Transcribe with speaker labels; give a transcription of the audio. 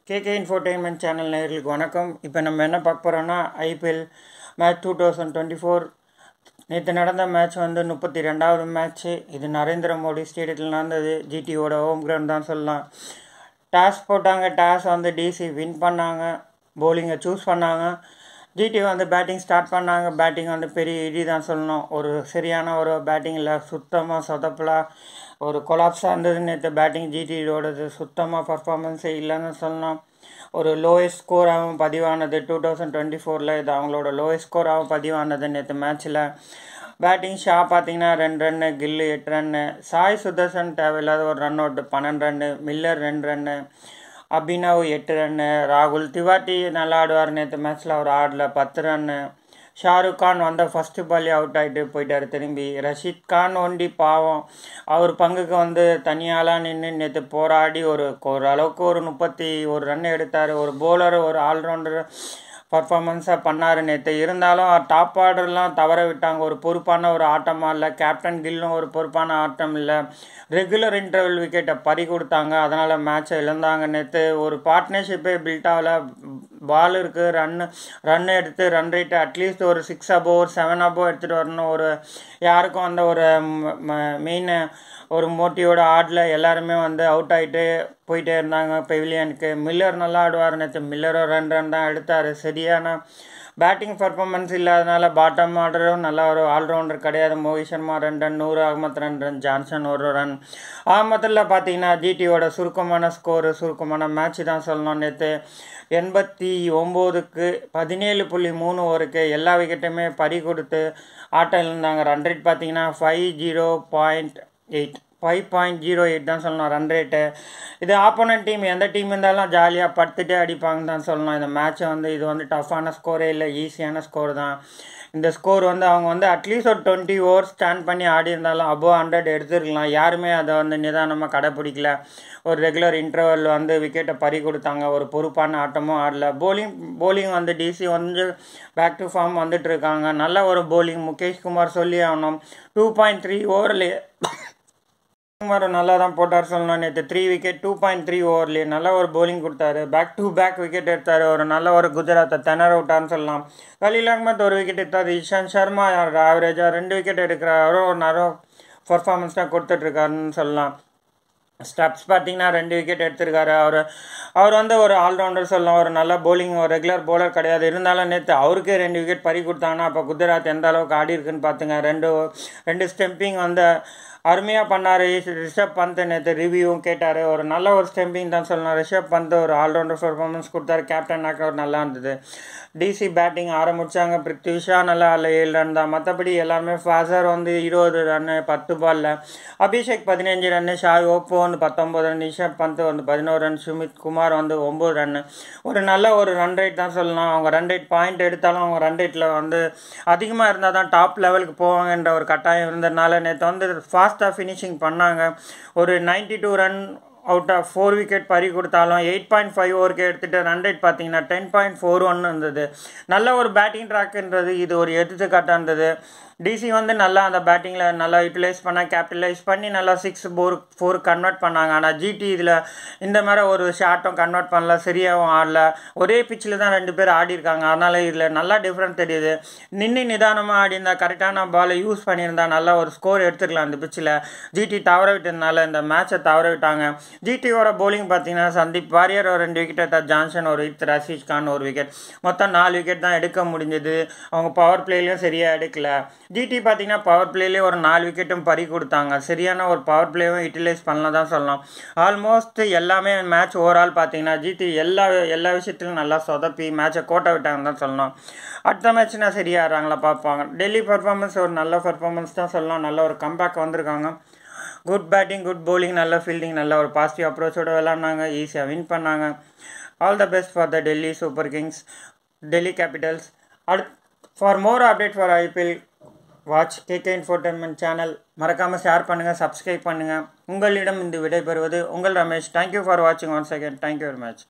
Speaker 1: KK infotainment channel நேயர்களுக்கு வணக்கம். இப்போ நம்ம என்ன பார்க்க போகிறோன்னா, ஐபிஎல் மேட்ச் 2024 நேற்று நடந்த மேட்ச் 32வது மேட்ச்சு. இது நரேந்திர மோடி ஸ்டேடியத்தில் நடந்தது. ஜிடியோட ஹோம் கிரவுண்ட் தான் சொல்லலாம். டாஸ் போட்டாங்க. டாஸ் டிசி வின் பண்ணாங்க. போலிங்கை சூஸ் பண்ணாங்க. ஜிடி பேட்டிங் ஸ்டார்ட் பண்ணாங்க. பேட்டிங் பெரிய இடி தான் சொல்லணும். ஒரு சரியான ஒரு பேட்டிங்கில் சுத்தமாக சொதப்பலாக ஒரு கொலாப்ஸாக இருந்தது நேற்று பேட்டிங். ஜிடியோடது சுத்தமாக பர்ஃபார்மன்ஸே இல்லைன்னு சொல்லணும். ஒரு லோயஸ்ட் ஸ்கோராகவும் பதிவானது 2024. இது அவங்களோட லோயஸ்ட் ஸ்கோராகவும் பதிவானது நேற்று மேட்ச்சில். பேட்டிங் ஷா பார்த்தீங்கன்னா 2 ரன்னு, கில்லு 8 ரன்னு, சாய் சுதர்சன் தேவையில்லாத ஒரு run out 12 run, Miller 2 run, Abhinav 8 run, ராகுல் திவாட்டி நல்லா ஆடுவார் நேற்று மேட்ச்சில், அவர் ஆடல 10 ரன்னு. ஷாருக் கான் ஃபஸ்ட்டு பாலே அவுட் ஆகிட்டு போயிட்டார் திரும்பி. ரஷீத் கான் பாவம், அவர் பங்குக்கு தனியாலாம் நின்று நேற்று போராடி ஓரளவுக்கு ஒரு 31 ரன் எடுத்தார். ஒரு போலர், ஒரு ஆல்ரவுண்டர் பர்ஃபார்மன்ஸாக பண்ணார் நேற்று. இருந்தாலும் டாப் ஆர்டர்லாம் தவற விட்டாங்க. ஒரு பொறுப்பான ஒரு ஆட்டமாக இல்லை. கேப்டன் கில்லும் ஒரு பொறுப்பான ஆட்டம் இல்லை. ரெகுலர் இன்டர்வல் விக்கெட்டை பறி கொடுத்தாங்க. அதனால் மேட்சை இழந்தாங்க நேற்று. ஒரு பார்ட்னர்ஷிப்பே பில்ட் ஆகல. பால் இருக்குது, ரன் எடுத்து ரன் ரேட்டு அட்லீஸ்ட் ஒரு 6 above ஒரு 7 above எடுத்துகிட்டு வரணும். ஒரு யாருக்கும் ஒரு மெயின் ஒரு மோட்டிவோட ஆடில் எல்லாருமே அவுட் ஆகிட்டு போயிட்டே இருந்தாங்க பெவிலியனுக்கு. மில்லர் நல்லா ஆடுவார் நேற்று. மில்லரும் 2 ரன் தான் எடுத்தார். சரியான பேட்டிங் பர்ஃபார்மன்ஸ் இல்லாதனால பாட்டம் ஆர்டரும் நல்லா ஒரு ஆல்ரவுண்டர் கிடையாது. மோஹித் சர்மா 2 ரன், நூறு அகமத் 2 ரன், ஜான்சன் 1 ரன். ஆமத்தில் பார்த்தீங்கன்னா ஜிடியோட சுருக்கமான சுருக்கமான மேட்ச் தான் சொல்லணும். நேற்று 89க்கு 17.3 ஓவருக்கு எல்லா விக்கெட்டுமே பறி கொடுத்து ஆட்டம் இருந்தாங்க. ரன் ரேட் பார்த்தீங்கன்னா 5.08 தான் சொல்லணும் ரன் ரேட்டு. இது ஆப்போனன்ட் டீம் எந்த டீம் இருந்தாலும் ஜாலியாக படுத்துட்டே அடிப்பாங்க தான் சொல்லணும். இந்த மேட்ச்சை இது டஃப்பான ஸ்கோரே இல்லை, ஈஸியான ஸ்கோர் தான். இந்த ஸ்கோர் அவங்க அட்லீஸ்ட் ஒரு 20 ஓவர்ஸ் ஸ்டாண்ட் பண்ணி ஆடி இருந்தாலும் above 100 எடுத்துருக்கலாம். யாருமே அதை நிதானமாக கடைப்பிடிக்கல. ஒரு ரெகுலர் இன்டர்வல் விக்கெட்டை பறி கொடுத்தாங்க. ஒரு பொறுப்பான ஆட்டமும் ஆடல. Bowling DC back to form இருக்காங்க. நல்ல ஒரு போலிங் முகேஷ் குமார் சொல்லி ஆகணும். 2.3 ஓவர்லேயே குமார் நல்லா தான் போட்டார் சொல்லணும். நேற்று 3 விக்கெட் 2.3 ஓவர்லேயே நல்ல ஒரு போலிங் கொடுத்தாரு. பேக் டு பேக் விக்கெட் எடுத்தார். ஒரு நல்ல ஒரு குஜராத்தை திணற விட்டான்னு சொல்லலாம். கலீல் அகமத் 1 விக்கெட் எடுத்தார். இஷாந்த் சர்மா ஆவரேஜாக 2 விக்கெட் எடுக்கிறாரோ ஒரு நல்ல பர்ஃபார்மன்ஸ் தான் கொடுத்துட்ருக்காருன்னு சொல்லலாம். ஸ்டப்ஸ் பார்த்தீங்கன்னா 2 விக்கெட் எடுத்திருக்காரு. அவர் ஒரு ஆல்ரவுண்டர் சொல்லலாம். ஒரு நல்ல போலிங், ஒரு ரெகுலர் போலர் கிடையாது. இருந்தாலும் நேற்று அவருக்கே 2 விக்கெட் பறி கொடுத்தாங்கன்னா அப்போ குஜராத் எந்த அளவுக்கு ஆடி இருக்குன்னு பார்த்துங்க. ரெண்டு ஸ்டெம்பிங் அருமையாக பண்ணார். ரிஷப் பந்த் நேற்று ரிவ்யூவும் கேட்டார். ஒரு நல்ல ஒரு ஸ்டெம்பிங் தான் சொல்லலாம். ரிஷப் பந்த் ஒரு ஆல்ரவுண்டர் பர்ஃபார்மன்ஸ் கொடுத்தாரு. கேப்டன் நாக் நல்லா இருந்தது. டிசி பேட்டிங் ஆரம்பித்தாங்க. பிருத்வி ஷா நல்லா 7 ரன் தான். மற்றபடி எல்லாருமே ஃபாசர் 20 ரன்னு 10 பாலில், Abhishek 15 run, Shai Hope 19 run, Rishabh Pant 11 run, Sumit Kumar 9 run. ஒரு நல்ல ஒரு ரன் ரேட் தான் சொல்லலாம். அவங்க ரன் ரேட் பாயிண்ட் எடுத்தாலும் அவங்க ரன் ரேட்டில் அதிகமாக இருந்தால் தான் டாப் லெவலுக்கு போவாங்கன்ற ஒரு கட்டாயம் இருந்ததுனால நேற்று ஃபாஸ்ட்டாக ஃபினிஷிங் பண்ணாங்க. ஒரு 92 ரன் அவுட் ஆஃப் 4 விக்கெட் பறி கொடுத்தாலும் 8.5 ஓவருக்கு எடுத்துகிட்டு ரன் ரேட் பார்த்தீங்கன்னா 10.41 இருந்தது. நல்ல ஒரு பேட்டிங் ட்ராக்ன்றது இது ஒரு எடுத்துக்காட்டாக இருந்தது. டிசி நல்லா அந்த பேட்டிங்கில் நல்லா யூட்டிலைஸ் கேபிட்டலைஸ் பண்ணி நல்லா 6-4 கன்வெர்ட் பண்ணாங்க. ஆனால் ஜிடி இதில் இந்த மாதிரி ஒரு ஷார்ட்டும் கன்வெர்ட் பண்ணல, சரியாகவும் ஆடல. ஒரே பிச்சில் தான் 2 பேர் ஆடி இருக்காங்க. அதனால் இதில் நல்லா டிஃப்ரெண்ட் தெரியுது. நிதானமாக ஆடி இருந்தால் கரெக்டான பாலை யூஸ் பண்ணியிருந்தா நல்ல ஒரு ஸ்கோர் எடுத்துக்கலாம். அந்த பிச்சில் ஜிடி தவற விட்டதுனால இந்த மேட்சை தவற விட்டாங்க. ஜிடியோட போலிங் பார்த்தீங்கன்னா சந்தீப் வாரியர் 2 விக்கெட் எடுத்தார். Johnson 1 wicket, Rashid Khan 1 wicket, மொத்தம் 4 விக்கெட் தான் எடுக்க முடிஞ்சது. அவங்க பவர் பிளேலையும் சரியாக எடுக்கல. ஜிடி பார்த்தீங்கன்னா பவர் பிளேலேயே ஒரு 4 விக்கெட்டும் பறி கொடுத்தாங்க. சரியான ஒரு பவர் பிளேவும் யூட்டிலைஸ் பண்ணலாம் தான் சொல்லலாம். ஆல்மோஸ்ட் எல்லாமே மேட்ச் ஓவரால் பார்த்தீங்கன்னா ஜிடி எல்லா விஷயத்திலும் நல்லா சொதப்பி மேட்சை கோட்டை விட்டாங்கன்னு தான் சொல்லணும். அடுத்த மேட்ச்னா சரியாகிறாங்களா பார்ப்பாங்க. டெல்லி பர்ஃபார்மன்ஸ் ஒரு நல்ல பர்ஃபார்மன்ஸ் தான் சொல்லலாம். நல்ல ஒரு கம்பேக் வந்திருக்காங்க. குட் பேட்டிங், குட் போலிங், நல்ல ஃபீல்டிங், நல்ல ஒரு பாசிட்டிவ் அப்ரோச்சோடு விளாட்னாங்க. ஈஸியாக வின் பண்ணாங்க. All the best for the Delhi Super Kings, Delhi Capitals. For more update for IPL watch KK infotainment channel. மறக்காமல் ஷேர் பண்ணுங்கள், சப்ஸ்கிரைப் பண்ணுங்கள். உங்களிடம் விடைபெறுவது உங்கள் ரமேஷ். தேங்க்யூ ஃபார் வாட்சிங் once again. Thank you very much.